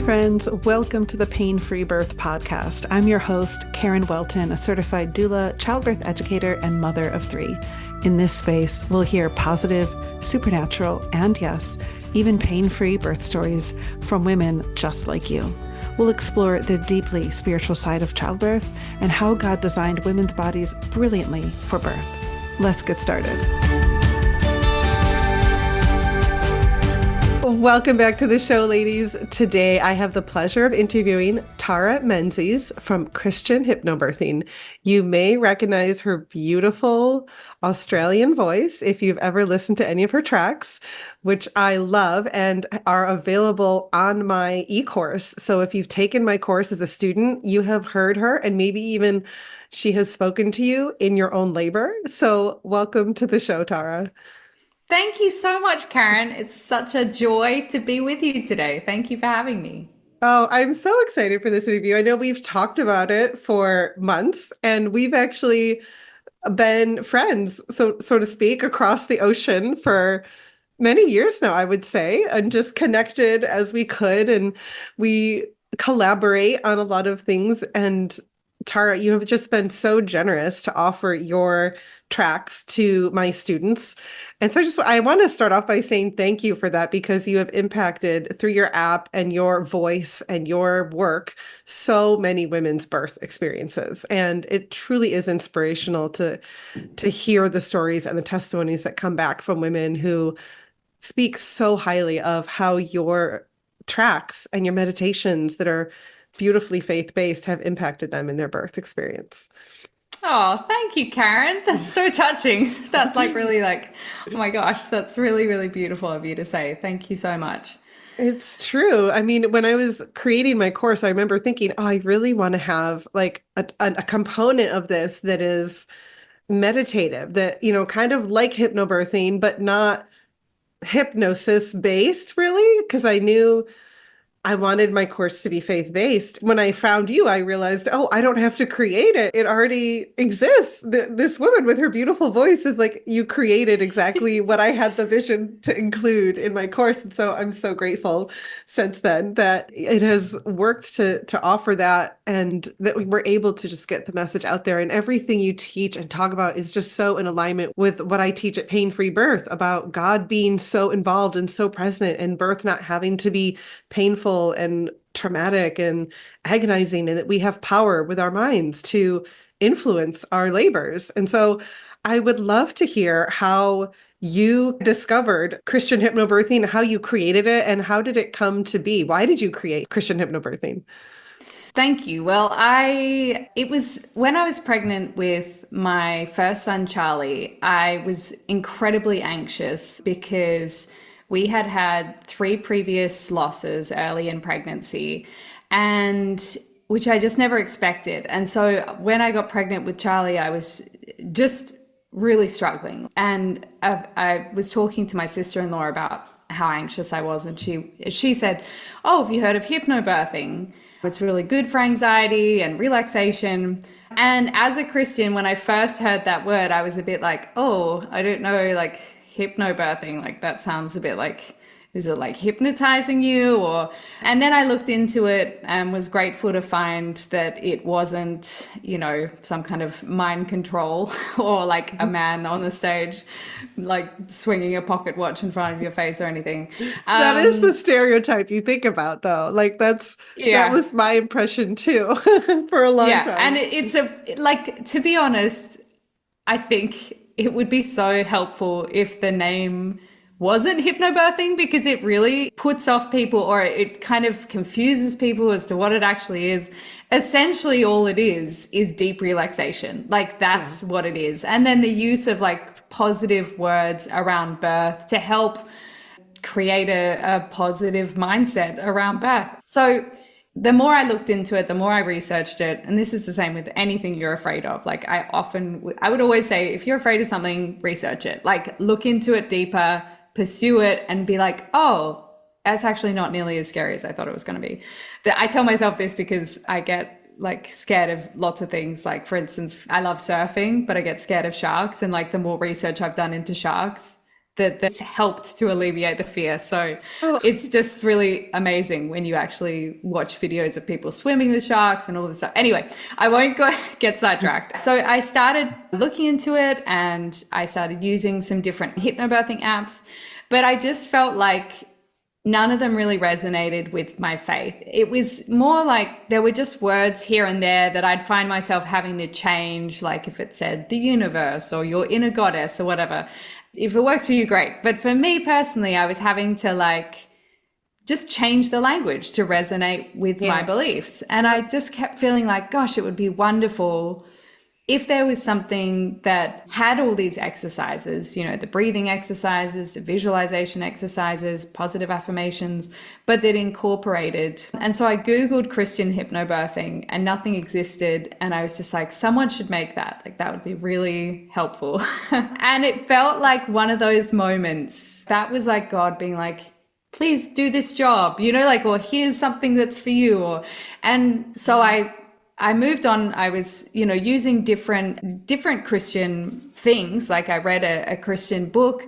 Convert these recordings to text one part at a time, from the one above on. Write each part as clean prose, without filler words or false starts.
friends. Welcome to the Pain-Free Birth Podcast. I'm your host, Karen Welton, a certified doula, childbirth educator, and mother of three. In this space, we'll hear positive, supernatural, and yes, even pain-free birth stories from women just like you. We'll explore the deeply spiritual side of childbirth and how God designed women's bodies brilliantly for birth. Let's get started. Welcome back to the show, ladies. Today, I have the pleasure of interviewing Tara Menzies from Christian Hypnobirthing. You may recognize her beautiful Australian voice if you've ever listened to any of her tracks, which I love and are available on my e-course. So if you've taken my course as a student, you have heard her and maybe even she has spoken to you in your own labor. So welcome to the show, Tara. Thank you so much, Karen. It's such a joy to be with you today. Thank you for having me. Oh, I'm so excited for this interview. I know we've talked about it for months and we've actually been friends, so to speak, across the ocean for many years now, I would say, and just connected as we could. And we collaborate on a lot of things. And Tara, you have just been so generous to offer your tracks to my students. And so I want to start off by saying thank you for that, because you have impacted through your app and your voice and your work so many women's birth experiences. And it truly is inspirational to hear the stories and the testimonies that come back from women who speak so highly of how your tracks and your meditations that are beautifully faith-based have impacted them in their birth experience. Oh, thank you, Karen. That's so touching. That oh my gosh, that's really, really beautiful of you to say. Thank you so much. It's true. I mean, when I was creating my course, I remember thinking, oh, I really want to have like a component of this that is meditative, that, kind of like hypnobirthing, but not hypnosis based really, because I knew I wanted my course to be faith-based. When I found you, I realized, oh, I don't have to create it. It already exists. This woman with her beautiful voice is like, you created exactly what I had the vision to include in my course. And so I'm so grateful since then that it has worked to offer that, and that we were able to just get the message out there. And everything you teach and talk about is just so in alignment with what I teach at Pain-Free Birth, about God being so involved and so present, and birth not having to be painful and traumatic and agonizing, and that we have power with our minds to influence our labors. And so I would love to hear how you discovered Christian Hypnobirthing, how you created it, and how did it come to be? Why did you create Christian Hypnobirthing? Thank you. Well, it was when I was pregnant with my first son, Charlie, I was incredibly anxious because we had 3 previous losses early in pregnancy, and which I just never expected. And so when I got pregnant with Charlie, I was just really struggling. And I was talking to my sister-in-law about how anxious I was, and she said, "Oh, have you heard of hypnobirthing? It's really good for anxiety and relaxation." And as a Christian, when I first heard that word, I was a bit like, oh, I don't know, like hypnobirthing, like that sounds a bit like, is it like hypnotizing you? And then I looked into it and was grateful to find that it wasn't, some kind of mind control or like a man on the stage, like swinging a pocket watch in front of your face or anything. That is the stereotype you think about, though. Like that was my impression too for a long time. And it's to be honest, I think it would be so helpful if the name wasn't hypnobirthing, because it really puts off people, or it kind of confuses people as to what it actually is. Essentially, all it is deep relaxation. Like that's what it is. And then the use of like positive words around birth to help create a positive mindset around birth. So the more I looked into it, the more I researched it. And this is the same with anything you're afraid of. Like I would always say, if you're afraid of something, research it. Like look into it deeper, pursue it, and be like, oh, that's actually not nearly as scary as I thought it was going to be. I tell myself this because I get like scared of lots of things. Like for instance, I love surfing, but I get scared of sharks. And like the more research I've done into sharks, that's helped to alleviate the fear. So Oh, it's just really amazing when you actually watch videos of people swimming with sharks and all this stuff. Anyway, I won't go get sidetracked. So I started looking into it and I started using some different hypnobirthing apps, but I just felt like none of them really resonated with my faith. It was more like there were just words here and there that I'd find myself having to change, like if it said the universe or your inner goddess or whatever. If it works for you, great. But for me personally, I was having to like just change the language to resonate with my beliefs. And I just kept feeling like, gosh, it would be wonderful if there was something that had all these exercises, you know, the breathing exercises, the visualization exercises, positive affirmations, but that incorporated. And so I Googled Christian hypnobirthing and nothing existed. And I was just like, someone should make that. Like, that would be really helpful. And it felt like one of those moments that was like God being like, please do this job, you know, like, or here's something that's for you. Or, and so I moved on. I was, you know, using different Christian things. Like I read a Christian book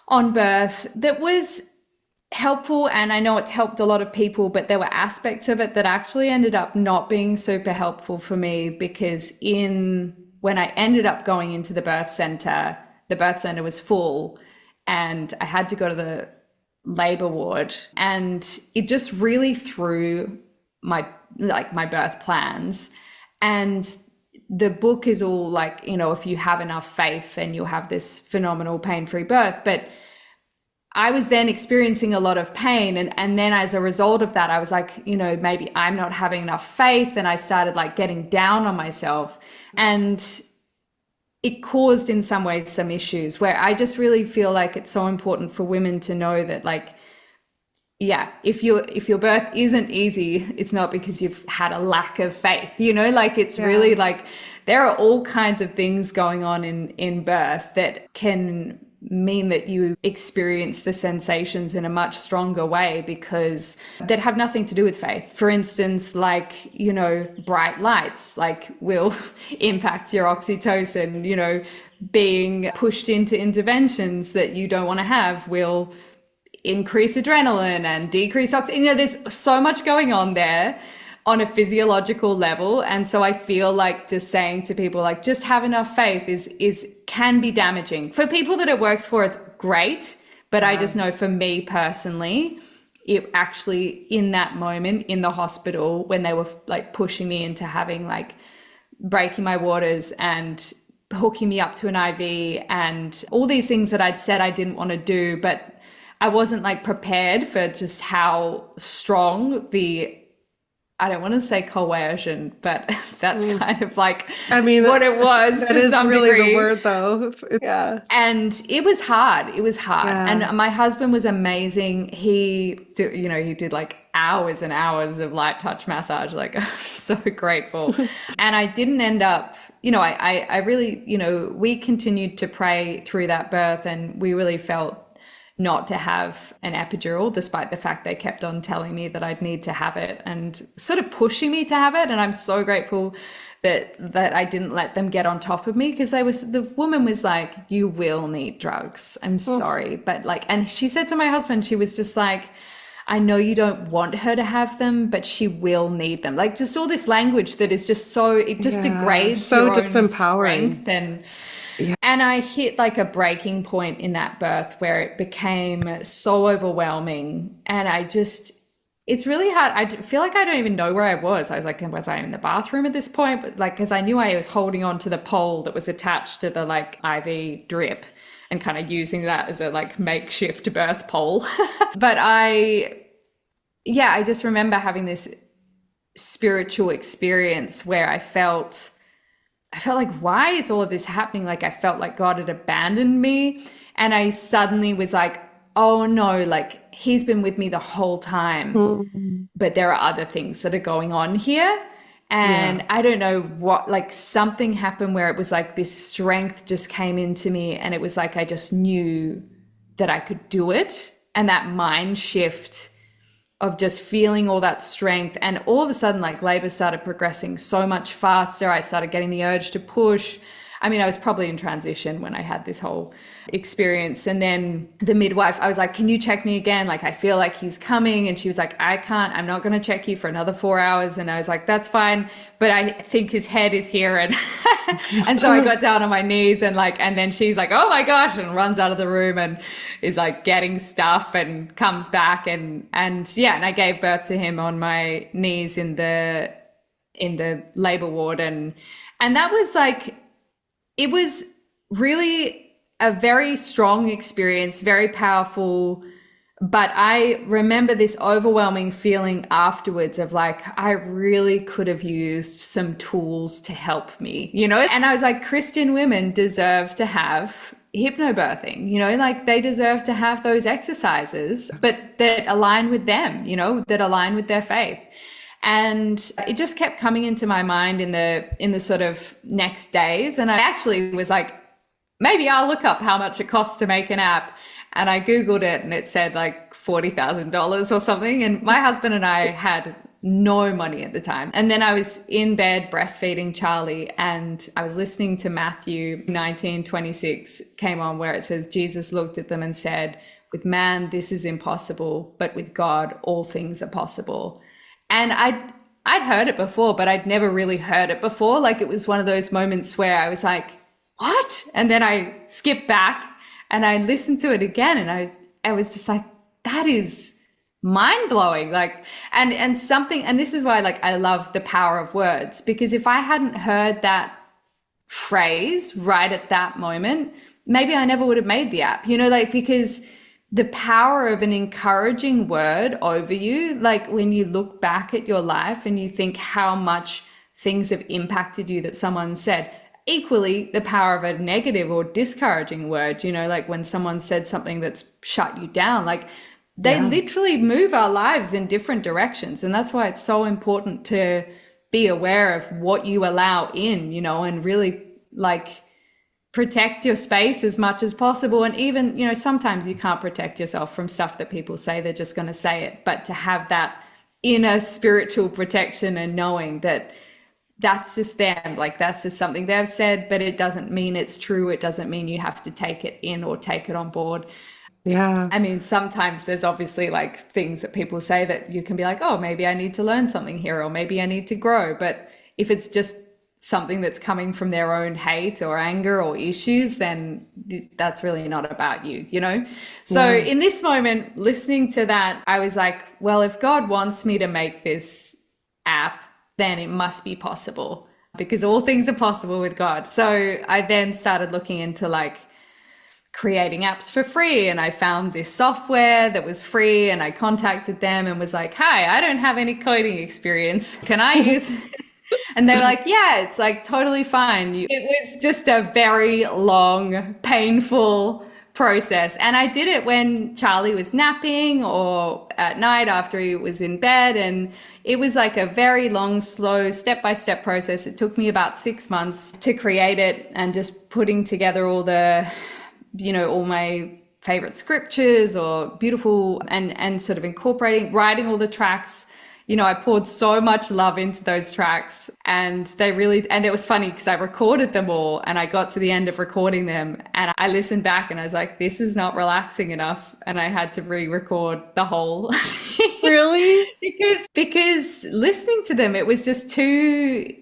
on birth that was helpful. And I know it's helped a lot of people, but there were aspects of it that actually ended up not being super helpful for me because when I ended up going into the birth center was full and I had to go to the labor ward and it just really threw my birth plans. And the book is all like, you know, if you have enough faith then you'll have this phenomenal pain-free birth. But I was then experiencing a lot of pain. And then as a result of that, I was like, you know, maybe I'm not having enough faith. And I started like getting down on myself. And it caused in some ways some issues where I just really feel like it's so important for women to know that like, yeah, if your birth isn't easy, it's not because you've had a lack of faith, you know, like it's really like there are all kinds of things going on in birth that can mean that you experience the sensations in a much stronger way because that have nothing to do with faith. For instance, like, you know, bright lights like will impact your oxytocin, you know, being pushed into interventions that you don't want to have will increase adrenaline and decrease oxygen. You know, there's so much going on there on a physiological level. And so I feel like just saying to people like just have enough faith is can be damaging. For people that it works for, it's great. But I just know for me personally, it actually in that moment in the hospital when they were like pushing me into having like breaking my waters and hooking me up to an IV and all these things that I'd said I didn't want to do, but I wasn't like prepared for just how strong I don't want to say coercion, but that's kind of like I mean, what it was that to is some really degree. the word though. Yeah. And it was hard. It was hard. Yeah. And my husband was amazing. He did like hours and hours of light touch massage. Like I'm so grateful. And I didn't end up, you know, I really, you know, we continued to pray through that birth and we really felt not to have an epidural, despite the fact they kept on telling me that I'd need to have it and sort of pushing me to have it. And I'm so grateful that I didn't let them get on top of me because the woman was like, you will need drugs. I'm sorry. But like, and she said to my husband, she was just like, I know you don't want her to have them, but she will need them. Like just all this language that is just so, it just degrades so your own disempowering. strength. And I hit like a breaking point in that birth where it became so overwhelming. And it's really hard. I feel like I don't even know where I was. I was like, was I in the bathroom at this point? But like, because I knew I was holding on to the pole that was attached to the like IV drip and kind of using that as a like makeshift birth pole. But I just remember having this spiritual experience where I felt like, why is all of this happening? Like I felt like God had abandoned me. And I suddenly was like, oh no, like he's been with me the whole time, but there are other things that are going on here. And I don't know what, like something happened where it was like this strength just came into me and it was like, I just knew that I could do it. And that mind shift of just feeling all that strength. And all of a sudden, like labor started progressing so much faster. I started getting the urge to push. I mean, I was probably in transition when I had this whole experience. And then the midwife, I was like, can you check me again? Like, I feel like he's coming. And she was like, I can't, I'm not going to check you for another 4 hours. And I was like, that's fine. But I think his head is here. And, and so I got down on my knees and like, and then she's like, oh my gosh, and runs out of the room and is like getting stuff and comes back. And yeah, and I gave birth to him on my knees in the labor ward. And that was like, it was really a very strong experience, very powerful. But I remember this overwhelming feeling afterwards of like, I really could have used some tools to help me, you know? And I was like, Christian women deserve to have hypnobirthing, you know, like they deserve to have those exercises, but that align with them, you know, that align with their faith. And it just kept coming into my mind in the sort of next days. And I actually was like, maybe I'll look up how much it costs to make an app. And I Googled it and it said like $40,000 or something. And my husband and I had no money at the time. And then I was in bed breastfeeding Charlie and I was listening to Matthew 19:26 came on, where it says, Jesus looked at them and said, with man, this is impossible, but with God, all things are possible. And I'd heard it before, but I'd never really heard it before. Like it was one of those moments where I was like, what? And then I skipped back and I listened to it again. And I was just like, that is mind blowing. Like, and something, and this is why like I love the power of words, because if I hadn't heard that phrase right at that moment, maybe I never would have made the app, you know, like, because the power of an encouraging word over you, like when you look back at your life and you think how much things have impacted you that someone said, equally the power of a negative or discouraging word, you know, like when someone said something that's shut you down, like they literally move our lives in different directions. And that's why it's so important to be aware of what you allow in, you know, and really like protect your space as much as possible. And even, you know, sometimes you can't protect yourself from stuff that people say, they're just going to say it. But to have that inner spiritual protection and knowing that that's just them, like that's just something they've said, but it doesn't mean it's true. It doesn't mean you have to take it in or take it on board. Yeah. I mean, sometimes there's obviously like things that people say that you can be like, oh, maybe I need to learn something here, or maybe I need to grow. But if it's just something that's coming from their own hate or anger or issues, then that's really not about you, you know? So in this moment, listening to that, I was like, well, if God wants me to make this app, then it must be possible, because all things are possible with God. So I then started looking into like creating apps for free, and I found this software that was free, and I contacted them and was like, hi, I don't have any coding experience. Can I use this? And they were like, yeah, it's like totally fine. It was just a very long, painful process. And I did it when Charlie was napping or at night after he was in bed. And it was like a very long, slow, step-by-step process. It took me about 6 months to create it, and just putting together all the, you know, all my favorite scriptures or beautiful, and sort of incorporating, writing all the tracks. You know, I poured so much love into those tracks, and they really, and it was funny because I recorded them all and I got to the end of recording them and I listened back and I was like, this is not relaxing enough. And I had to re-record the whole Really? because listening to them, it was just too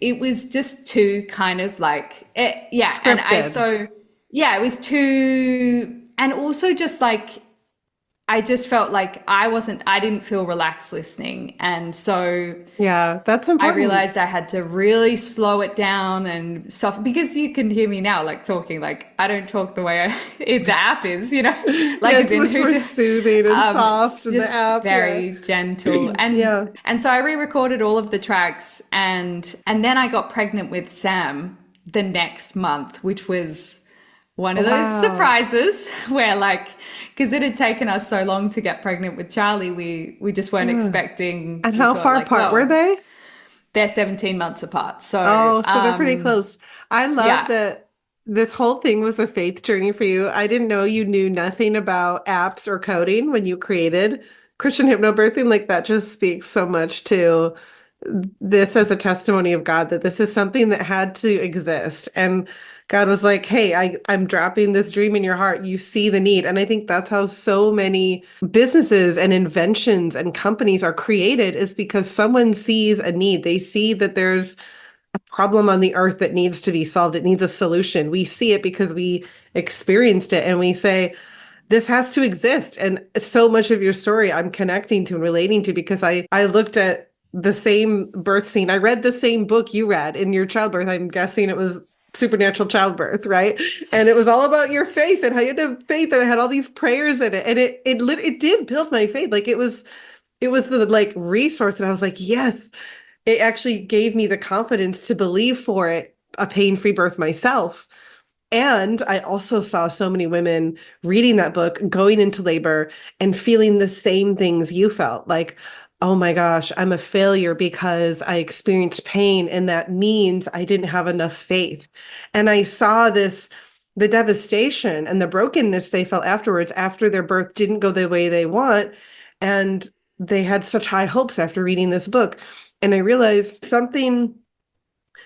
kind of like, yeah. Scripted. It was too, and also just like, I just felt like I didn't feel relaxed listening. And so yeah, that's important. I realized I had to really slow it down and stuff, because you can hear me now, like talking, like I don't talk the way the app is, you know, like it's much more soothing and soft in the app. Very gentle. And, and so I re-recorded all of the tracks, and then I got pregnant with Sam the next month, which was one of those surprises where, like, because it had taken us so long to get pregnant with Charlie, we just weren't expecting. And how far apart were they? They're 17 months apart. So so they're pretty close. I love that this whole thing was a faith journey for you. I didn't know you knew nothing about apps or coding when you created Christian Hypnobirthing. Like that just speaks so much to this as a testimony of God, that this is something that had to exist. And God was like, hey, I'm dropping this dream in your heart. You see the need. And I think that's how so many businesses and inventions and companies are created is because someone sees a need. They see that there's a problem on the earth that needs to be solved. It needs a solution. We see it because we experienced it and we say, this has to exist. And so much of your story I'm connecting to and relating to because I looked at the same birth scene. I read the same book you read in your childbirth. I'm guessing it was Supernatural Childbirth, right? And it was all about your faith and how you had to have faith, and it had all these prayers in it. And it did build my faith. Like it was the like resource, and I was like, yes, it actually gave me the confidence to believe for it, a pain-free birth myself. And I also saw so many women reading that book, going into labor and feeling the same things you felt like, oh my gosh, I'm a failure because I experienced pain. And that means I didn't have enough faith. And I saw the devastation and the brokenness they felt afterwards, after their birth didn't go the way they want. And they had such high hopes after reading this book. And I realized something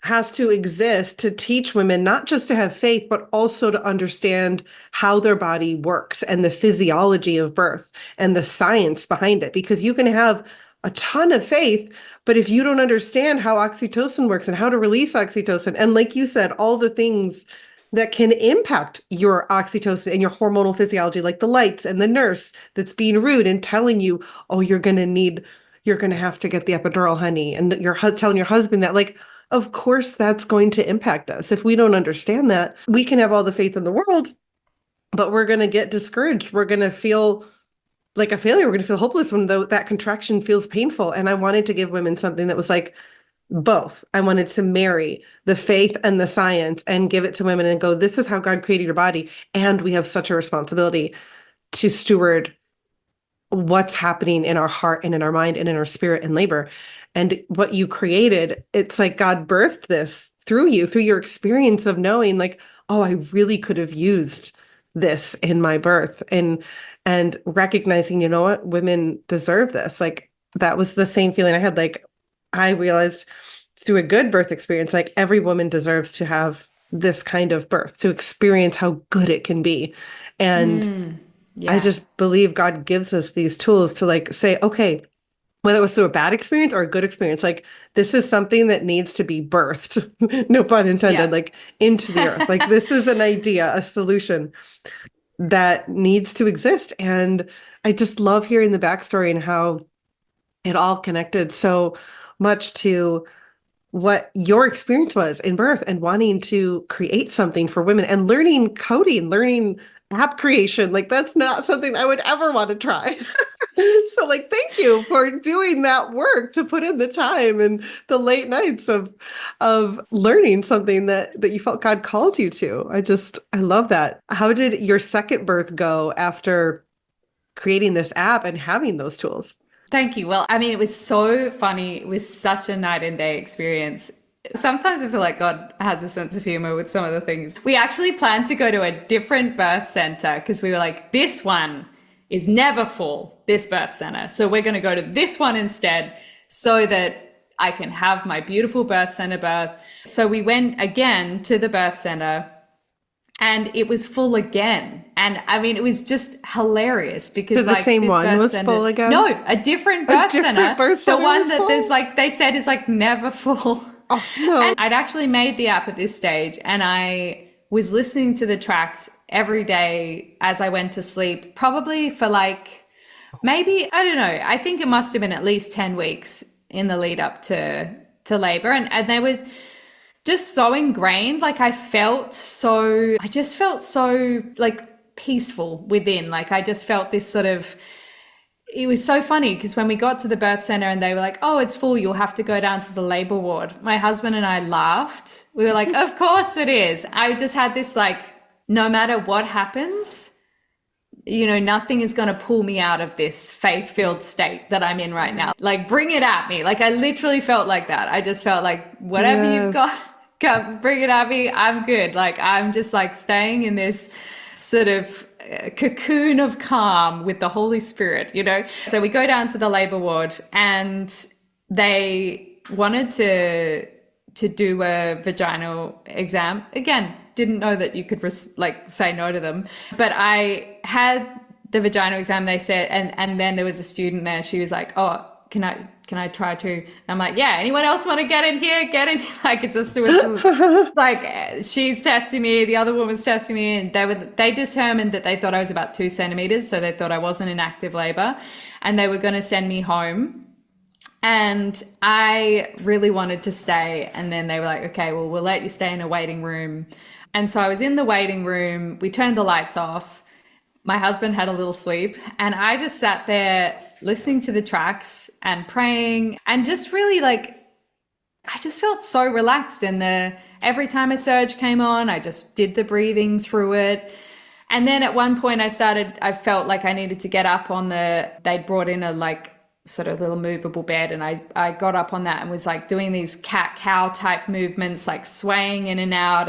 has to exist to teach women not just to have faith, but also to understand how their body works and the physiology of birth and the science behind it. Because you can have a ton of faith, but if you don't understand how oxytocin works and how to release oxytocin, and like you said, all the things that can impact your oxytocin and your hormonal physiology, like the lights and the nurse that's being rude and telling you, oh, you're going to have to get the epidural, honey. And you're telling your husband that, like, of course, that's going to impact us. If we don't understand that, we can have all the faith in the world, but we're going to get discouraged. We're going to feel like a failure. We're going to feel hopeless when that contraction feels painful. And I wanted to give women something that was like both. I wanted to marry the faith and the science and give it to women and go, this is how God created your body. And we have such a responsibility to steward what's happening in our heart and in our mind and in our spirit in labor. And what you created, it's like God birthed this through you, through your experience of knowing like, oh, I really could have used this in my birth, and recognizing, you know what, women deserve this. Like that was the same feeling I had. Like I realized through a good birth experience, like every woman deserves to have this kind of birth, to experience how good it can be. And I Yeah. just believe God gives us these tools to like say, okay, whether it was through a bad experience or a good experience, like this is something that needs to be birthed, no pun intended, Yeah. like into the earth. Like this is an idea, a solution that needs to exist. And I just love hearing the backstory and how it all connected so much to what your experience was in birth and wanting to create something for women and learning coding, learning app creation. Like that's not something I would ever want to try. So like thank you for doing that work, to put in the time and the late nights of learning something that you felt God called you to. I love that. How did your second birth go after creating this app and having those tools? Thank you. Well, I mean, it was so funny. It was such a night and day experience. Sometimes I feel like God has a sense of humor with some of the things. We actually planned to go to a different birth center because we were like, this one is never full, this birth center. So we're going to go to this one instead so that I can have my beautiful birth center birth. So we went again to the birth center and it was full again. And I mean, it was just hilarious because So the like same this one birth was center, full again? no, a different A birth different center, birth the center one was that there's full? like, they said is like never full. Oh And no. I'd actually made the app at this stage and I was listening to the tracks every day as I went to sleep, probably for like, maybe, I don't know, I think it must have been at least 10 weeks in the lead up to labor. And they were just so ingrained. Like I just felt so like peaceful within. Like I just felt this sort of, it was so funny because when we got to the birth center and they were like, oh, it's full, you'll have to go down to the labor ward. My husband and I laughed. We were like, of course it is. I just had this like, no matter what happens, you know, nothing is going to pull me out of this faith-filled state that I'm in right now. Like, bring it at me. Like, I literally felt like that. I just felt like, whatever you've got, Yes. come, bring it at me. I'm good. Like, I'm just like staying in this sort of cocoon of calm with the Holy Spirit, you know? So we go down to the labor ward and they wanted to do a vaginal exam. Again, didn't know that you could like say no to them. But I had the vaginal exam, they said, and then there was a student there. She was like, "Oh, can I try to?" I'm like, "Yeah, anyone else want to get in here? Get in." Like it was like she's testing me, the other woman's testing me, and they determined that they thought I was about 2 centimeters, so they thought I wasn't in active labor, and they were going to send me home. And I really wanted to stay, and then they were like, "Okay, well, we'll let you stay in a waiting room." And so I was in the waiting room. We turned the lights off. My husband had a little sleep, and I just sat there listening to the tracks and praying, and just really like, I just felt so relaxed. And every time a surge came on, I just did the breathing through it. And then at one point I felt like I needed to get up on they'd brought in a like sort of little movable bed, and I got up on that and was like doing these cat cow type movements, like swaying in and out,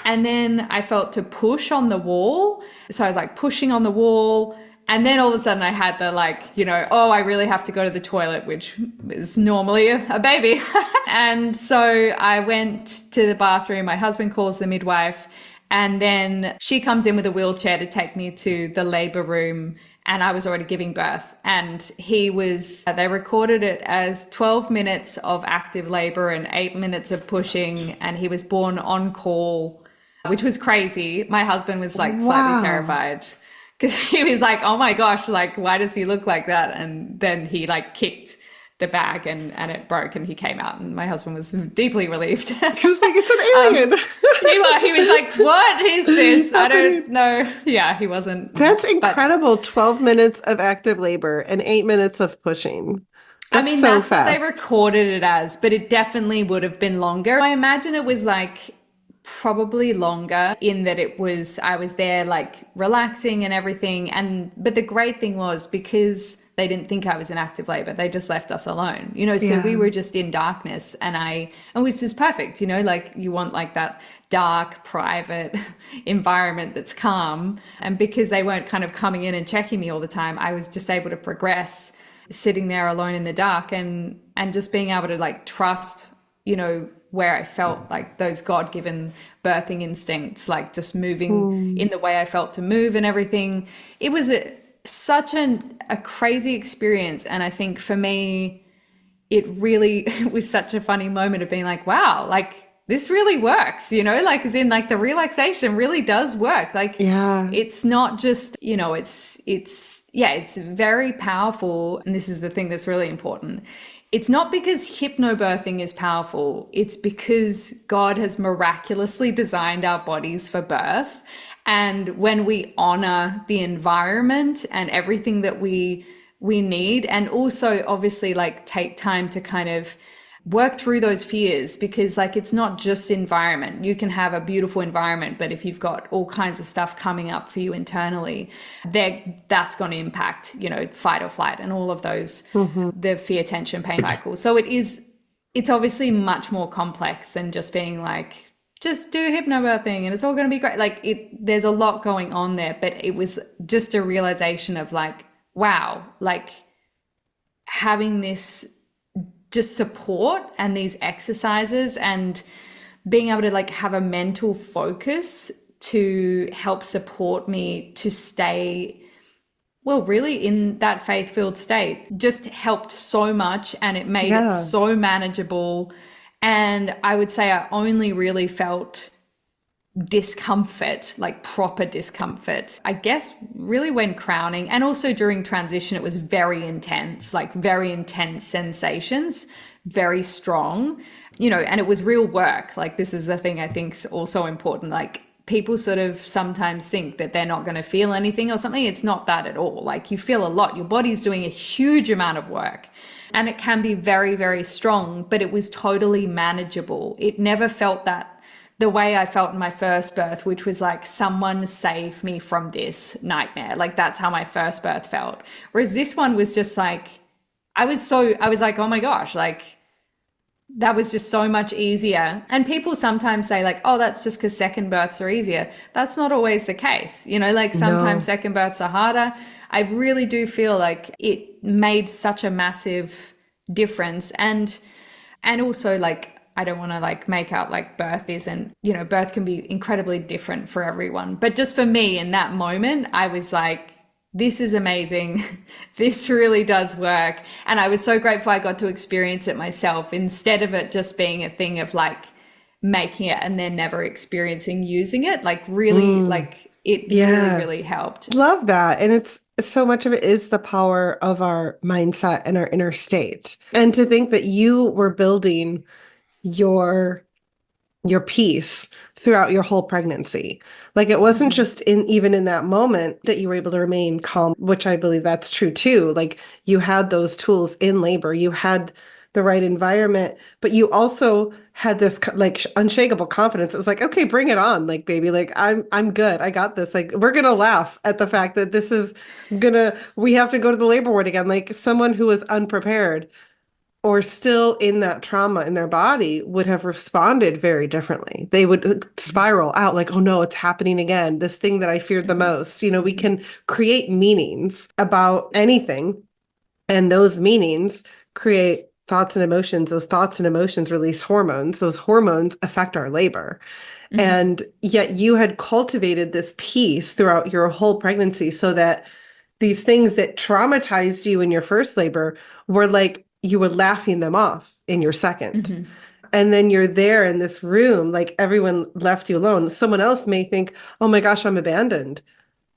and then I felt to push on the wall. So I was like pushing on the wall. And then all of a sudden I had the like, oh, I really have to go to the toilet, which is normally a baby. And so I went to the bathroom. My husband calls the midwife, and then she comes in with a wheelchair to take me to the labor room. And I was already giving birth. And they recorded it as 12 minutes of active labor and 8 minutes of pushing. And he was born on call, which was crazy. My husband was like slightly terrified, because he was like, "Oh my gosh, like, why does he look like that?" And then he like kicked the bag and it broke, and he came out, and my husband was deeply relieved. He was like, "It's an alien." He was like, "What is this? I don't know." Yeah, he wasn't. That's incredible. 12 minutes of active labor and 8 minutes of pushing. That's what they recorded it as, but it definitely would have been longer. I imagine it was like probably longer, in that I was there like relaxing and everything. But the great thing was, because they didn't think I was in active labor, they just left us alone, so we were just in darkness, and which is perfect, like you want like that dark, private environment that's calm. And because they weren't kind of coming in and checking me all the time, I was just able to progress sitting there alone in the dark, and just being able to like trust, where I felt like those God-given birthing instincts, like just moving in the way I felt to move and everything. It was such a crazy experience. And I think for me, it was such a funny moment of being like, wow, like this really works, like as in like the relaxation really does work. Like, it's not just, it's very powerful. And this is the thing that's really important. It's not because hypnobirthing is powerful. It's because God has miraculously designed our bodies for birth. And when we honor the environment and everything that we need, and also obviously like take time to kind of work through those fears, because like it's not just environment. You can have a beautiful environment, but if you've got all kinds of stuff coming up for you internally, that's going to impact, fight or flight and all of those, the fear, tension, pain cycle. So it's obviously much more complex than just being like, just do hypnobirthing and it's all going to be great. Like there's a lot going on there, but it was just a realization of like, wow, like having this just support and these exercises and being able to like have a mental focus to help support me to stay, well, really in that faith-filled state just helped so much, and it made it so manageable. And I would say I only really felt discomfort, like proper discomfort, I guess, really when crowning, and also during transition. It was very intense, like very intense sensations, very strong, and it was real work. Like this is the thing I think is also important. Like people sort of sometimes think that they're not going to feel anything or something. It's not that at all. Like you feel a lot. Your body's doing a huge amount of work, and it can be very, very strong, but it was totally manageable. It never felt that the way I felt in my first birth, which was like, someone save me from this nightmare. Like that's how my first birth felt. Whereas this one was just like, I was like, oh my gosh, like that was just so much easier. And people sometimes say like, oh, that's just because second births are easier. That's not always the case. Like sometimes second births are harder. I really do feel like it made such a massive difference. And also like, I don't want to like make out like birth isn't, you know, birth can be incredibly different for everyone. But just for me in that moment, I was like, this is amazing. This really does work. And I was so grateful I got to experience it myself instead of it just being a thing of like making it and then never experiencing using it. Like, really, Mm, like, it really, yeah. really helped. Love that. And it's so much of it is the power of our mindset and our inner state. And to think that you were building your peace throughout your whole pregnancy. Like it wasn't Mm-hmm. just in even in that moment that you were able to remain calm, which I believe that's true too. Like you had those tools in labor, you had the right environment, but you also had this like unshakable confidence. It was like, okay, bring it on, like baby, like I'm good. I got this. Like we're gonna laugh at the fact that this is gonna we have to go to the labor ward again. Like someone who was unprepared or still in that trauma in their body would have responded very differently. They would spiral out like, oh no, it's happening again. This thing that I feared the Mm-hmm. most. You know, we Mm-hmm. can create meanings about anything, and those meanings create thoughts and emotions. Those thoughts and emotions release hormones. Those hormones affect our labor. Mm-hmm. And yet you had cultivated this peace throughout your whole pregnancy so that these things that traumatized you in your first labor were like you were laughing them off in your second. Mm-hmm. And then you're there in this room, like everyone left you alone. Someone else may think, oh my gosh, I'm abandoned.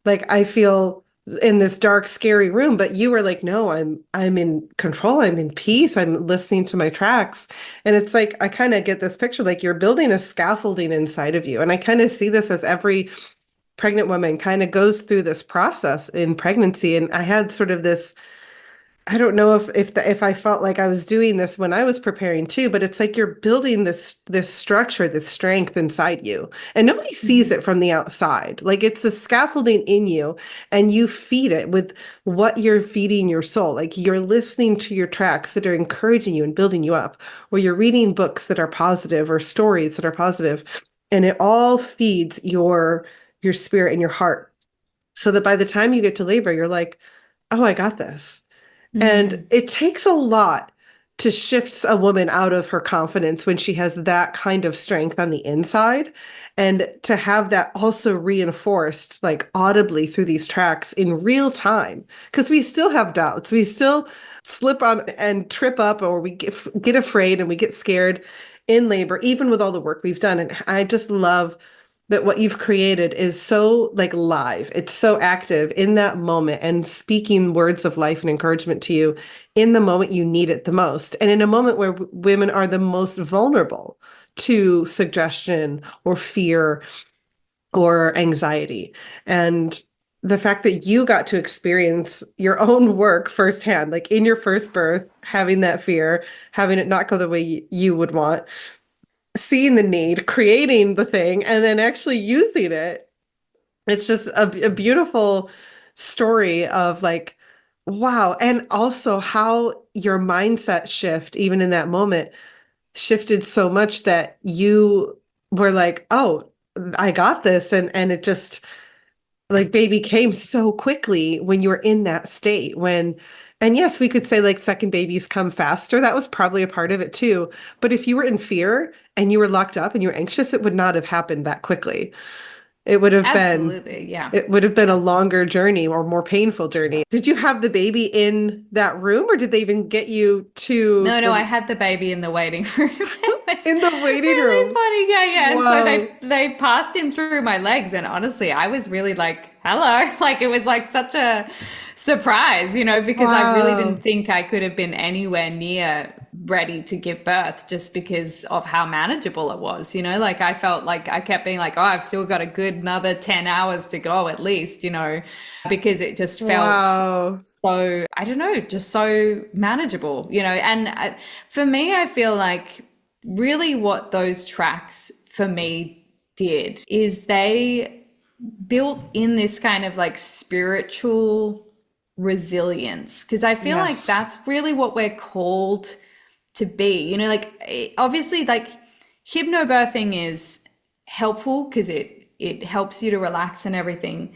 Like I feel in this dark, scary room, but you were like, no, I'm in control. I'm in peace. I'm listening to my tracks. And it's like I kind of get this picture like you're building a scaffolding inside of you. And I kind of see this as every pregnant woman kind of goes through this process in pregnancy. And I had sort of this, I don't know if I felt like I was doing this when I was preparing too, but it's like you're building this structure, this strength inside you. And nobody sees Mm-hmm. it from the outside. Like it's a scaffolding in you and you feed it with what you're feeding your soul. Like you're listening to your tracks that are encouraging you and building you up, or you're reading books that are positive or stories that are positive, and it all feeds your spirit and your heart. So that by the time you get to labor, you're like, oh, I got this. And Mm-hmm. it takes a lot to shift a woman out of her confidence when she has that kind of strength on the inside, and to have that also reinforced like audibly through these tracks in real time. Because we still have doubts. We still slip on and trip up, or we get afraid and we get scared in labor, even with all the work we've done. And I just love that what you've created is so like live. It's so active in that moment and speaking words of life and encouragement to you in the moment you need it the most. And in a moment where women are the most vulnerable to suggestion or fear or anxiety. And the fact that you got to experience your own work firsthand, like in your first birth, having that fear, having it not go the way you would want, seeing the need, creating the thing, and then actually using it. It's just a beautiful story of like, wow. And also how your mindset shift, even in that moment, shifted so much that you were like, oh, I got this. And it just like baby came so quickly when you were in that state when and yes, we could say like second babies come faster. That was probably a part of it too. But if you were in fear and you were locked up and you were anxious, it would not have happened that quickly. It would have been Absolutely. Yeah. it would have been a Yeah. longer journey or more painful journey. Did you have the baby in that room or did they even get you to No, no, I the had the baby in the waiting room. It was in the waiting really room? funny. Yeah, yeah. And so Wow. they passed him through my legs, and honestly, I was really like, hello. Like it was like such a surprise, you know, because I really didn't Wow. think I could have been anywhere near ready to give birth just because of how manageable it was, you know, like I felt like I kept being like, oh, I've still got a good another 10 hours to go at least, you know, because it just felt Wow. so, I don't know, just so manageable, you know. And for me, I feel like really what those tracks for me did is they built in this kind of like spiritual resilience, because I feel like Yes. that's really what we're called to be, you know, like obviously like hypnobirthing is helpful because it helps you to relax and everything,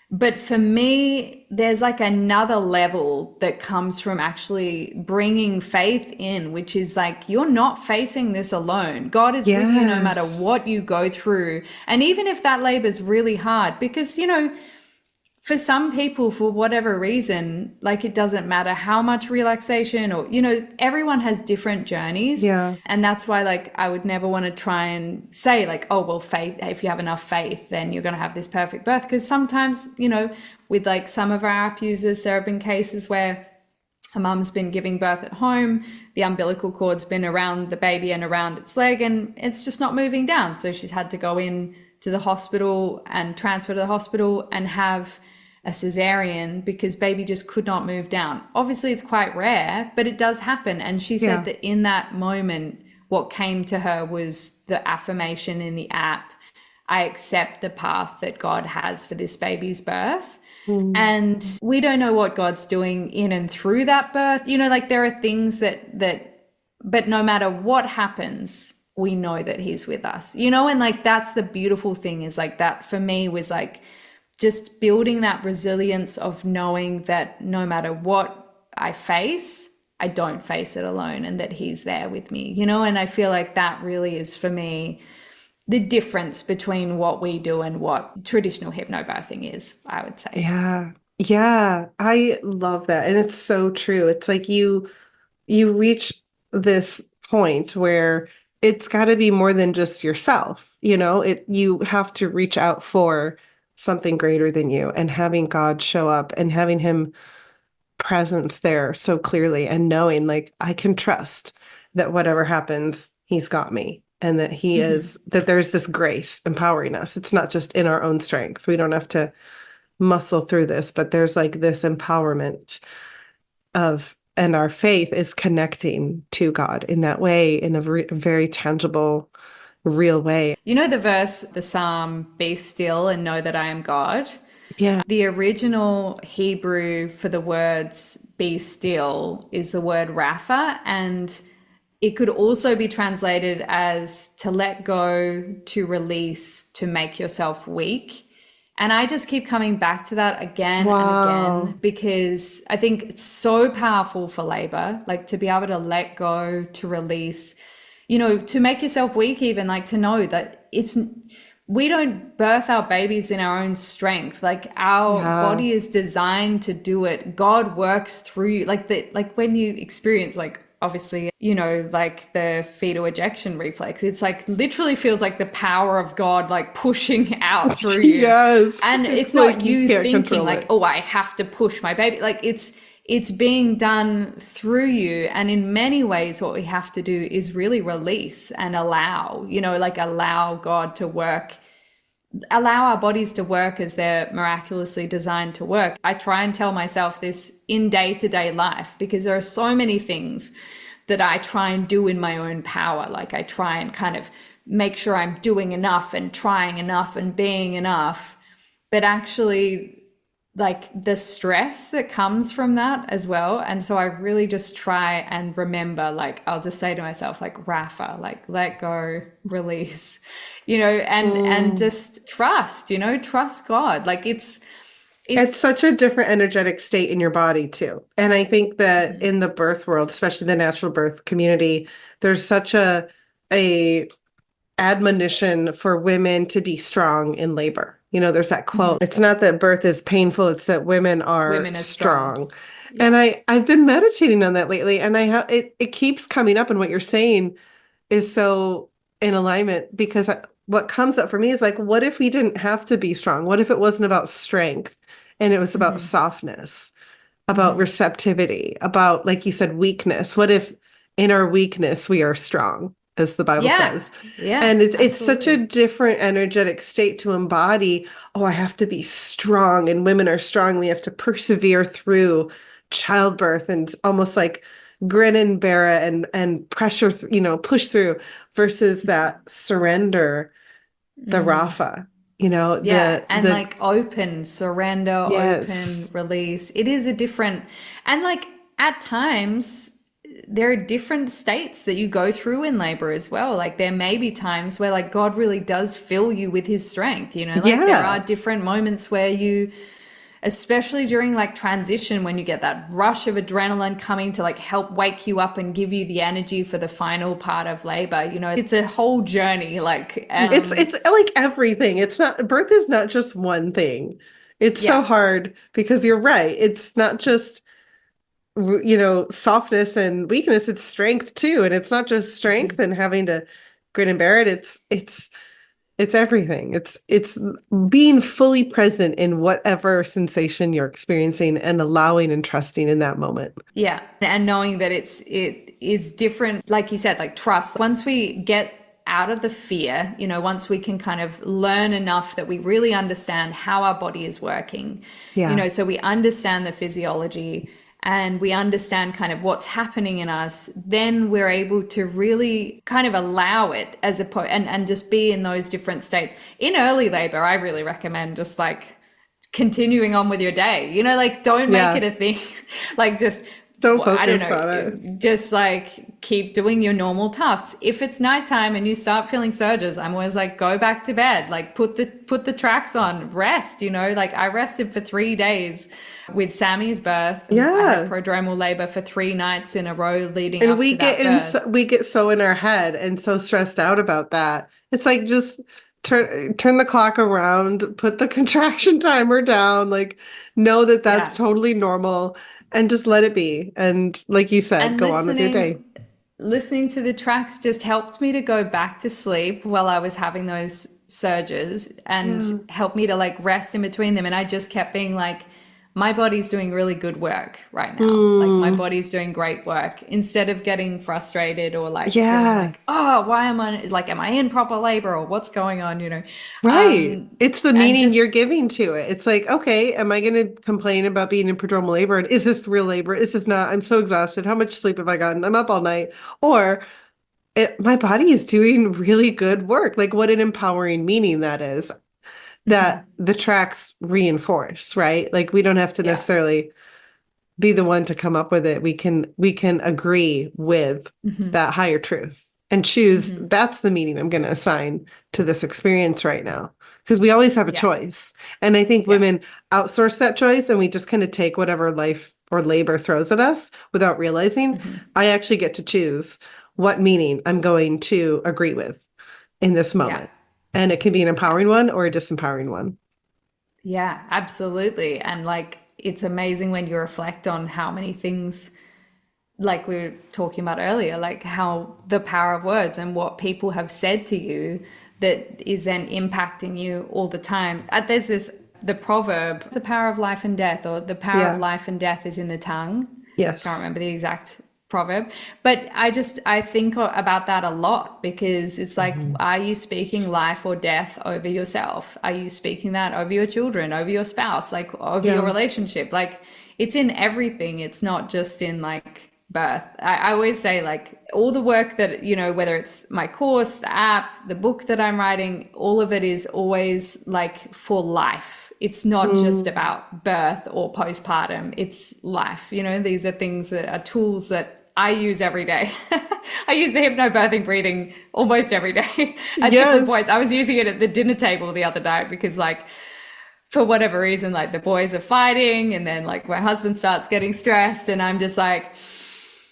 But for me, there's like another level that comes from actually bringing faith in, which is like, you're not facing this alone. God is with you no matter Yes. what you go through. And even if that labor is really hard, because, for some people, for whatever reason, like it doesn't matter how much relaxation or, everyone has different journeys. Yeah. And that's why, like, I would never want to try and say, like, oh, well, faith, if you have enough faith, then you're going to have this perfect birth. Because sometimes, with like some of our app users, there have been cases where a mum's been giving birth at home, the umbilical cord's been around the baby and around its leg, and it's just not moving down. So she's had to go in to the hospital and transfer to the hospital and have a cesarean because baby just could not move down. Obviously, it's quite rare, but it does happen. And she said Yeah. that in that moment, what came to her was the affirmation in the app: I accept the path that God has for this baby's birth. Mm. And we don't know what God's doing in and through that birth. Like there are things but no matter what happens, we know that he's with us, and like that's the beautiful thing, is like that for me was like just building that resilience of knowing that no matter what I face, I don't face it alone, and that he's there with me, and I feel like that really is for me the difference between what we do and what traditional hypnobirthing is, I would say. Yeah. Yeah. I love that. And it's so true. It's like you reach this point where it's got to be more than just yourself, you have to reach out for something greater than you, and having God show up and having him presence there so clearly, and knowing like I can trust that whatever happens, he's got me, and that that there's this grace empowering us. It's not just in our own strength. We don't have to muscle through this, but there's like this empowerment and our faith is connecting to God in that way, in a very tangible, real way. The verse, the Psalm, be still and know that I am God. Yeah. The original Hebrew for the words be still is the word Rapha, and it could also be translated as to let go, to release, to make yourself weak. And I just keep coming back to that again and Wow. again because I think it's so powerful for labor, like to be able to let go, to release, to make yourself weak, even like to know that we don't birth our babies in our own strength. Like our Yeah. body is designed to do it. God works through you. Like when you experience, like, obviously, like the fetal ejection reflex, it's like literally feels like the power of God like pushing out through you. Yes. And It's it's like not you you can't thinking control like, it. oh, I have to push my baby. Like it's being done through you. And in many ways, what we have to do is really release and allow, like allow God to work, allow our bodies to work as they're miraculously designed to work. I try and tell myself this in day-to-day life because there are so many things that I try and do in my own power. Like I try and kind of make sure I'm doing enough and trying enough and being enough. But actually, like the stress that comes from that as well. And so I really just try and remember, like, I'll just say to myself, like, Rafa, like, let go, release, and Mm. just trust, trust God. Like It's it's such a different energetic state in your body too. And I think that in the birth world, especially the natural birth community, there's such a admonition for women to be strong in labor. There's that quote. It's not that birth is painful, it's that women are women are strong. strong. And Yeah. I've been meditating on that lately, and I have it keeps coming up, and what you're saying is so in alignment, because what comes up for me is like, what if we didn't have to be strong? What if it wasn't about strength and it was about softness, about receptivity, about, like you said, weakness? What if in our weakness we are strong, as the Bible Yeah. says? Yeah, And it's such a absolutely. different energetic state to embody. Oh, I have to be strong, and women are strong. We have to persevere through childbirth, and almost like grin and bear it, and pressure, push through, versus that surrender, the Rafa, Yeah, and the like open, surrender, open, yes. release. It is a different, and like at times, there are different states that you go through in labor as well. Like there may be times where like God really does fill you with his strength, like there are Yeah. different moments where especially during like transition when you get that rush of adrenaline coming to like help wake you up and give you the energy for the final part of labor. It's a whole journey. Like, It's like everything. It's not birth is not just one thing. It's so yeah. hard because you're right. It's not just softness and weakness, it's strength too. And it's not just strength and having to grin and bear it. It's everything. It's being fully present in whatever sensation you're experiencing and allowing and trusting in that moment. Yeah. And knowing that it is different, like you said, like trust. Once we get out of the fear, once we can kind of learn enough that we really understand how our body is working, Yeah. so we understand the physiology and we understand kind of what's happening in us, then we're able to really kind of allow it as and just be in those different states. In early labor, I really recommend just like continuing on with your day, like don't make Yeah. it a thing. Like just, Don't I don't focus on it. know, just like keep doing your normal tasks. If it's nighttime and you start feeling surges, I'm always like, go back to bed, like put the tracks on, rest, like I rested for 3 days with Sammy's birth. And I had Yeah. prodromal labor for 3 nights in a row leading And up to that birth. we get so in our head and so stressed out about that. It's like just turn the clock around, put the contraction timer down, like know that that's Yeah. totally normal and just let it be. And like you said, And go on with your day. listening to the tracks just helped me to go back to sleep while I was having those surges and Yeah. helped me to like rest in between them. And I just kept being like, my body's doing really good work right now. Like my Mm, body's doing great work instead of getting frustrated or like feeling yeah. like, oh, why am I like, am I in proper labor or what's going on, Right. It's the and meaning you're just, giving to it. It's like, okay, am I going to complain about being in prodromal labor? And is this real labor? Is this not? I'm so exhausted. How much sleep have I gotten? I'm up all night. Or my body is doing really good work. Like, what an empowering meaning that is, that Mhm. the tracks reinforce, right? Like, we don't have to Yeah. necessarily be the one to come up with it. We can agree with Hmm. that higher truth and choose Hmm. that's the meaning I'm going to assign to this experience right now. Because we always have a Yeah. choice. And I think Yeah. women outsource that choice and we just kind of take whatever life or labor throws at us without realizing Hmm. I actually get to choose what meaning I'm going to agree with in this Yeah. moment. And it can be an empowering one or a disempowering one. Yeah, absolutely. And like, it's amazing when you reflect on how many things, like we were talking about earlier, like how the power of words and what people have said to you that is then impacting you all the time. There's the proverb, the power of life and death, or the power of Yeah. life and death is in the tongue. Can't Yes. remember the exact proverb, but I think about that a lot because it's like, Mhm. are you speaking life or death over yourself? Are you speaking that over your children, over your spouse, like over your Yeah. relationship? Like it's in everything. It's not just in like birth. I always say like all the work that, whether it's my course, the app, the book that I'm writing, all of it is always like for life. It's not just Mm. about birth or postpartum. It's life. These are things that are tools that I use every day. I use the hypnobirthing breathing almost every day at different Yes. points. I was using it at the dinner table the other night because like for whatever reason, like the boys are fighting and then like my husband starts getting stressed and I'm just like,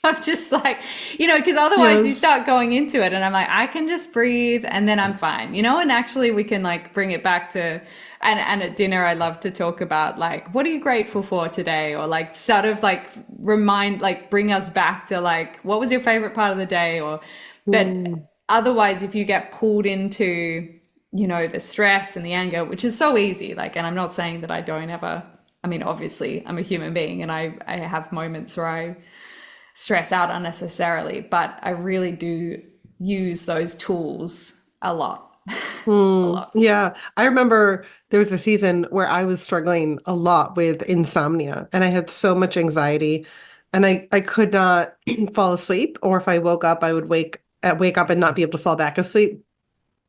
because otherwise you Yes. start going into it and I'm like, I can just breathe and then I'm fine, and actually we can like bring it back to, and at dinner, I love to talk about like, what are you grateful for today? Or like sort of like bring us back to like, what was your favorite part of the day? But Mm. otherwise, if you get pulled into, the stress and the anger, which is so easy, like, and I'm not saying that I don't ever, I mean, obviously I'm a human being and I have moments where I stress out unnecessarily, but I really do use those tools a lot. A Mm. lot. Yeah. I remember there was a season where I was struggling a lot with insomnia and I had so much anxiety and I could not fall asleep, or if I woke up, I would wake up and not be able to fall back asleep.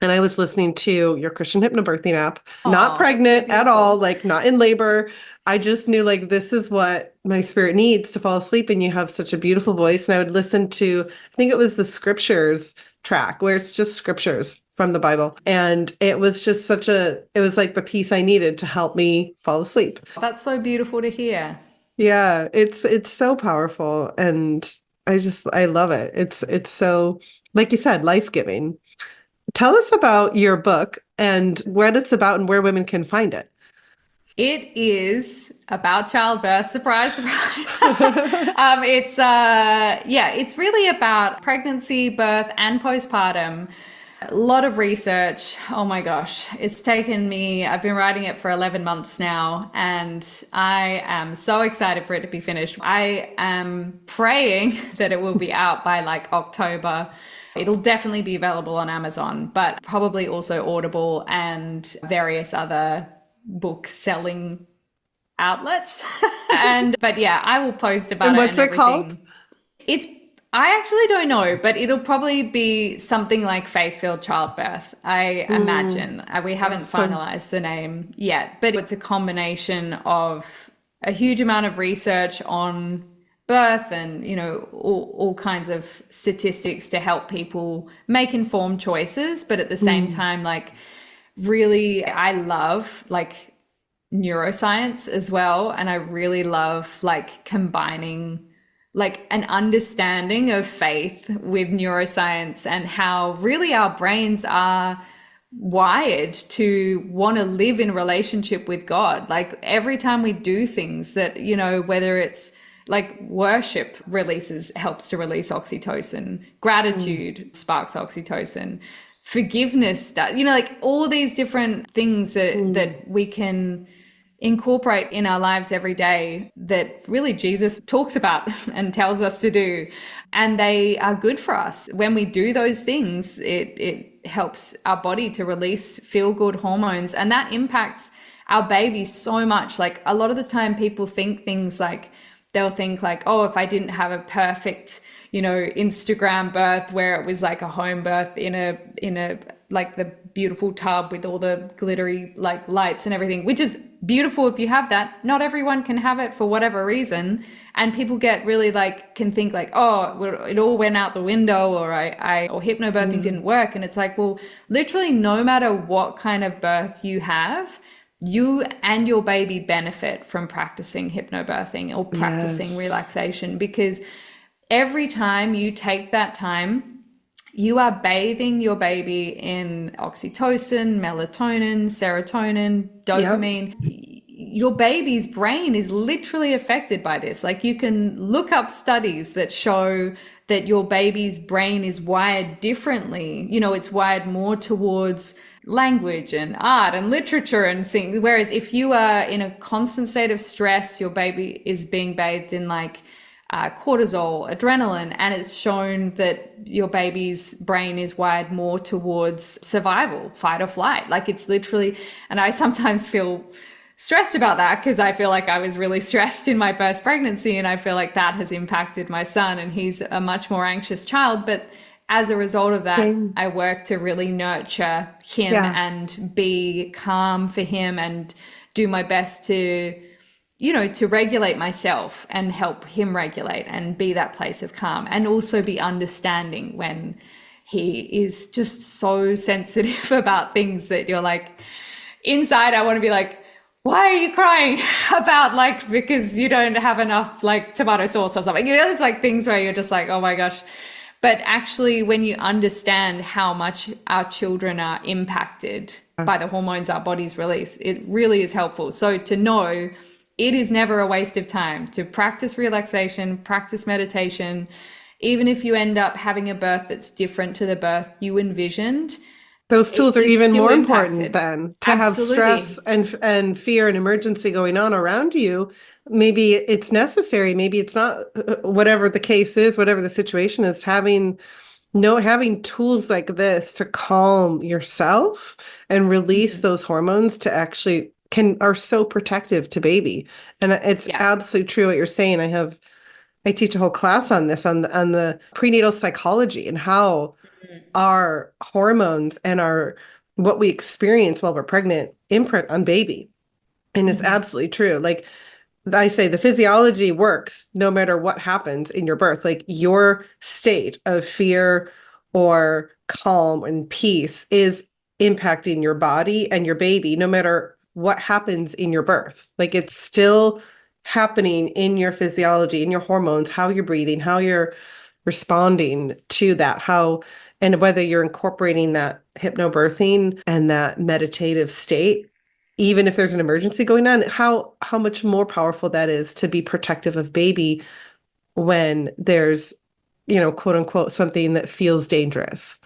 And I was listening to your Christian Hypnobirthing app, not Oh, that's so pregnant at all, beautiful. like not in labor. I just knew like this is what my spirit needs to fall asleep. And you have such a beautiful voice. And I would listen to, I think it was the scriptures track where it's just scriptures from the Bible. And it was just it was like the piece I needed to help me fall asleep. That's so beautiful to hear. Yeah, it's so powerful and I love it. It's so, like you said, life-giving. Tell us about your book and what it's about and where women can find it. It is about childbirth. Surprise, surprise. It's really about pregnancy, birth, and postpartum. A lot of research. Oh my gosh. It's taken me, I've been writing it for 11 months now, and I am so excited for it to be finished. I am praying that it will be out by like October. It'll definitely be available on Amazon, but probably also Audible and various other book selling outlets. But yeah, I will post about And it what's and it called? everything. It's I actually don't know, but it'll probably be something like faith-filled childbirth, I imagine. We haven't Awesome. finalized the name yet, but it's a combination of a huge amount of research on birth and, all kinds of statistics to help people make informed choices. But at the same Mm. time, like, really, I love like neuroscience as well. And I really love like combining like an understanding of faith with neuroscience and how really our brains are wired to want to live in relationship with God. Like every time we do things that, whether it's like worship helps to release oxytocin, Mm. gratitude sparks oxytocin, forgiveness does, like all these different things Mm. that we can incorporate in our lives every day that really Jesus talks about and tells us to do. And they are good for us. When we do those things, it helps our body to release feel good hormones. And that impacts our babies so much. Like a lot of the time people think things like, they'll think like, oh, if I didn't have a perfect, Instagram birth where it was like a home birth in a like the beautiful tub with all the glittery like lights and everything, which is beautiful if you have that. Not everyone can have it for whatever reason. And people get really like, can think like, oh, it all went out the window, or or hypnobirthing Mm. didn't work. And it's like, well, literally no matter what kind of birth you have, you and your baby benefit from practicing hypnobirthing or practicing Yes. relaxation, because every time you take that time, you are bathing your baby in oxytocin, melatonin, serotonin, Yep. dopamine. Your baby's brain is literally affected by this. Like you can look up studies that show that your baby's brain is wired differently. It's wired more towards language and art and literature and things. Whereas if you are in a constant state of stress, your baby is being bathed in like cortisol, adrenaline, and it's shown that your baby's brain is wired more towards survival, fight or flight. Like it's literally, and I sometimes feel stressed about that because I feel like I was really stressed in my first pregnancy, and I feel like that has impacted my son, and he's a much more anxious child. But as a result of that, Same. I work to really nurture him Yeah. and be calm for him and do my best to regulate myself and help him regulate and be that place of calm, and also be understanding when he is just so sensitive about things that you're like, inside, I want to be like, why are you crying about like, because you don't have enough like tomato sauce or something? It's like things where you're just like, oh my gosh. But actually, when you understand how much our children are impacted by the hormones our bodies release, it really is helpful. So to know it is never a waste of time to practice relaxation, practice meditation, even if you end up having a birth that's different to the birth you envisioned, Those tools are it's even still more important impacted. than to have stress Absolutely. and fear and emergency going on around you. Maybe it's necessary, maybe it's not, whatever the case is, whatever the situation is, having tools like this to calm yourself and release those hormones to actually are so protective to baby. And it's Yeah. absolutely true what you're saying. I teach a whole class on this, on the prenatal psychology and how our hormones and our what we experience while we're pregnant imprint on baby. And it's Mm-hmm. absolutely true. Like I say, the physiology works no matter what happens in your birth. Like your state of fear or calm and peace is impacting your body and your baby, no matter what happens in your birth. Like it's still happening in your physiology, in your hormones, how you're breathing, how you're responding to that, how and whether you're incorporating that hypnobirthing and that meditative state, even if there's an emergency going on, how much more powerful that is to be protective of baby when there's, quote unquote, something that feels dangerous,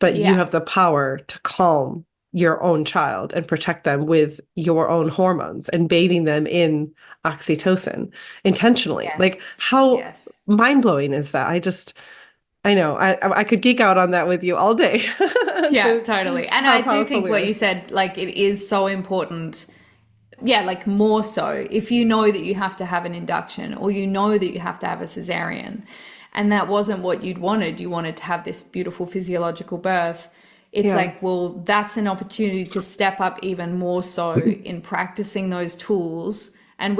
but you Yeah. have the power to calm your own child and protect them with your own hormones and bathing them in oxytocin intentionally. Like Yes. how Yes. mind-blowing is that? I know I could geek out on that with you all day. Yeah, totally. And How I do powerful think we what are. you said, like, it is so important. Yeah, like more so if you know that you have to have an induction or you know that you have to have a cesarean and that wasn't what you wanted to have this beautiful physiological birth. It's Yeah. like, well, that's an opportunity to step up even more so in practicing those tools. And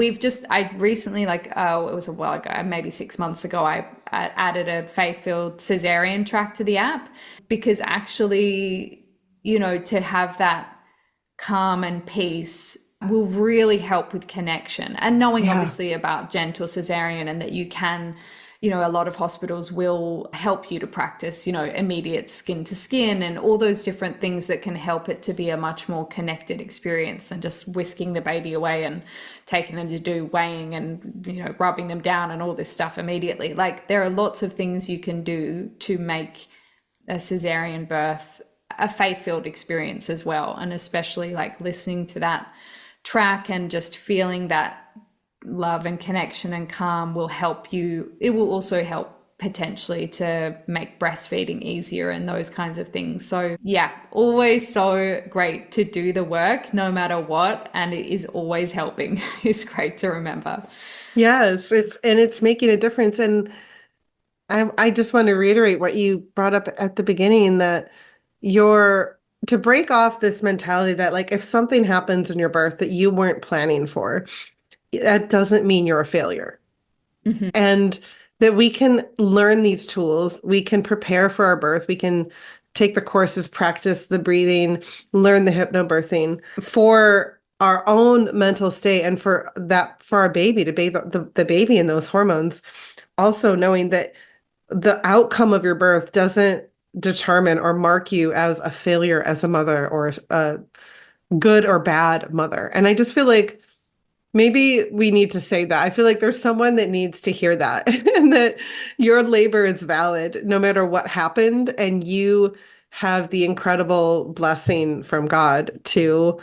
I recently, like, it was a while ago, maybe 6 months ago, I added a faith-filled cesarean track to the app because actually, to have that calm and peace will really help with connection. And knowing Yeah. obviously about gentle cesarean and that you can, a lot of hospitals will help you to practice, immediate skin to skin and all those different things that can help it to be a much more connected experience than just whisking the baby away and taking them to do weighing and, rubbing them down and all this stuff immediately. Like there are lots of things you can do to make a cesarean birth a faith-filled experience as well, and especially like listening to that track and just feeling that love and connection and calm will help you. It will also help potentially to make breastfeeding easier and those kinds of things. So yeah, always so great to do the work no matter what, and it is always helping. It's great to remember. Yes, it's making a difference. And I just want to reiterate what you brought up at the beginning, that you're to break off this mentality that like if something happens in your birth that you weren't planning for, that doesn't mean you're a failure. And that we can learn these tools, we can prepare for our birth, we can take the courses, practice the breathing, learn the hypnobirthing for our own mental state and for our baby to bathe the baby in those hormones. Also knowing that the outcome of your birth doesn't determine or mark you as a failure as a mother or a good or bad mother. And I just feel like maybe we need to say that. I feel like there's someone that needs to hear that and that your labor is valid no matter what happened. And you have the incredible blessing from God to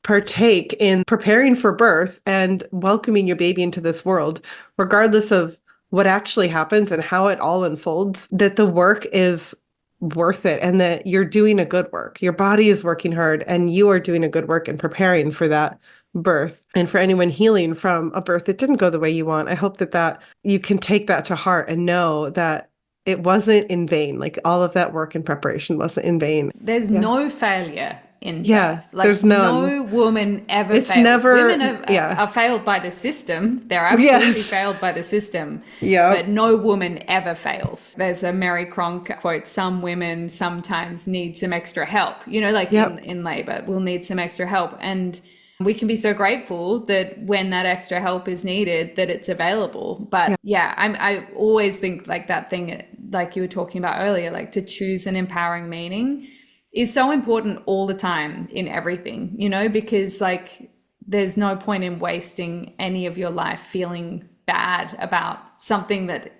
partake in preparing for birth and welcoming your baby into this world, regardless of what actually happens and how it all unfolds, that the work is worth it and that you're doing a good work. Your body is working hard and you are doing a good work in preparing for that birth. And for anyone healing from a birth that didn't go the way you want, I hope that you can take that to heart and know that it wasn't in vain. Like all of that work and preparation wasn't in vain. There's Yeah. no failure in Yeah. birth. Like There's none. no woman ever It's fails. Women never, yeah. are failed by the system. They're absolutely Yes. failed by the system, but Yep. no woman ever fails. There's a Mary Cronk quote, some women sometimes need some extra help, like Yep. in labor, we'll need some extra help. And we can be so grateful that when that extra help is needed, that it's available. But Yeah. yeah, I always think like that thing, like you were talking about earlier, like to choose an empowering meaning is so important all the time in everything, because like there's no point in wasting any of your life feeling bad about something that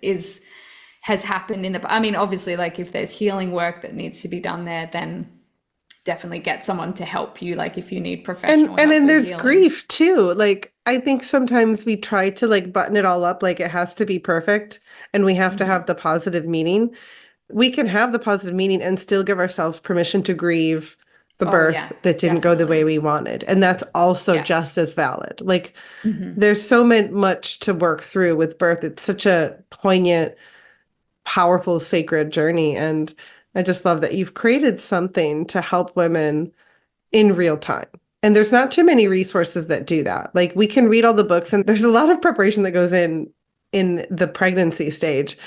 has happened I mean, obviously, like if there's healing work that needs to be done there, then definitely get someone to help you, like if you need professional And help then with there's healing. grief too. Like I think sometimes we try to like button it all up like it has to be perfect and we have to have the positive meaning. We can have the positive meaning and still give ourselves permission to grieve the Oh birth yeah, that didn't go the way definitely. we wanted. And that's also Yeah. just as valid. Like there's so much to work through with birth. It's such a poignant, powerful, sacred journey. And I just love that you've created something to help women in real time. And there's not too many resources that do that. Like we can read all the books and there's a lot of preparation that goes in the pregnancy stage.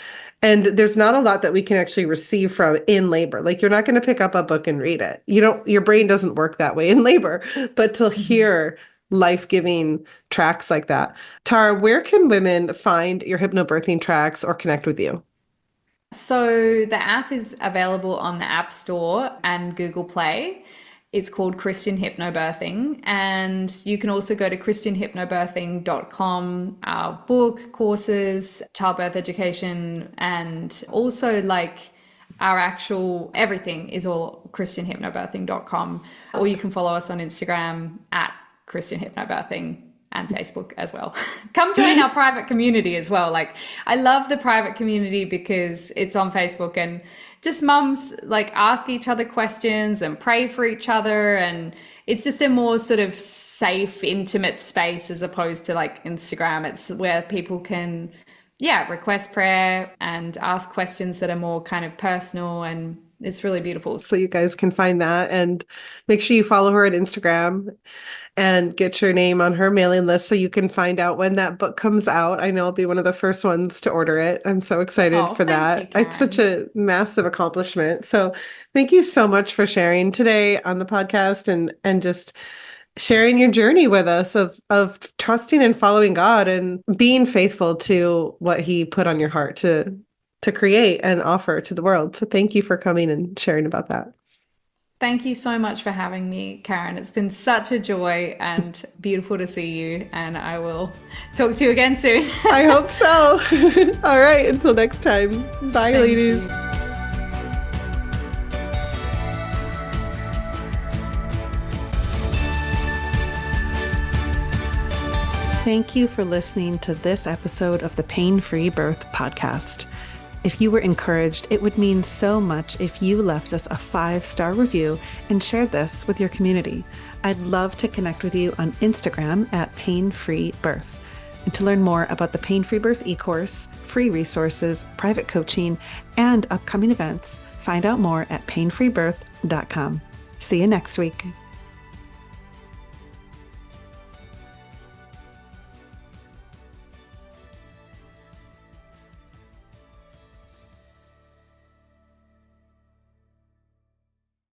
And there's not a lot that we can actually receive from in labor. Like you're not going to pick up a book and read it. You don't, your brain doesn't work that way in labor, but to Mhm. hear life-giving tracks like that. Tara, where can women find your hypnobirthing tracks or connect with you? So the app is available on the App Store and Google Play. It's called Christian Hypnobirthing. And you can also go to christianhypnobirthing.com, our book, courses, childbirth education, and also like our actual everything is all christianhypnobirthing.com. Or you can follow us on Instagram at Christian Hypnobirthing and Facebook as well. Come join our private community as well. Like I love the private community because it's on Facebook and just mums like ask each other questions and pray for each other, and it's just a more sort of safe, intimate space as opposed to like Instagram. It's where people can request prayer and ask questions that are more kind of personal, and it's really beautiful. So you guys can find that and make sure you follow her on Instagram and get your name on her mailing list so you can find out when that book comes out. I know I'll be one of the first ones to order it. I'm so excited Oh, for thank you, that. It's such Karen. a massive accomplishment. So thank you so much for sharing today on the podcast and just sharing your journey with us of trusting and following God and being faithful to what he put on your heart to create and offer to the world. So thank you for coming and sharing about that. Thank you so much for having me, Karen. It's been such a joy and beautiful to see you, and I will talk to you again soon. I hope so. All right, until next time. Bye, Thank ladies. you. Thank you for listening to this episode of the Pain Free Birth podcast. If you were encouraged, it would mean so much if you left us a 5-star review and shared this with your community. I'd love to connect with you on Instagram at Pain Free Birth. And to learn more about the Pain Free Birth e-course, free resources, private coaching, and upcoming events, find out more at painfreebirth.com. See you next week.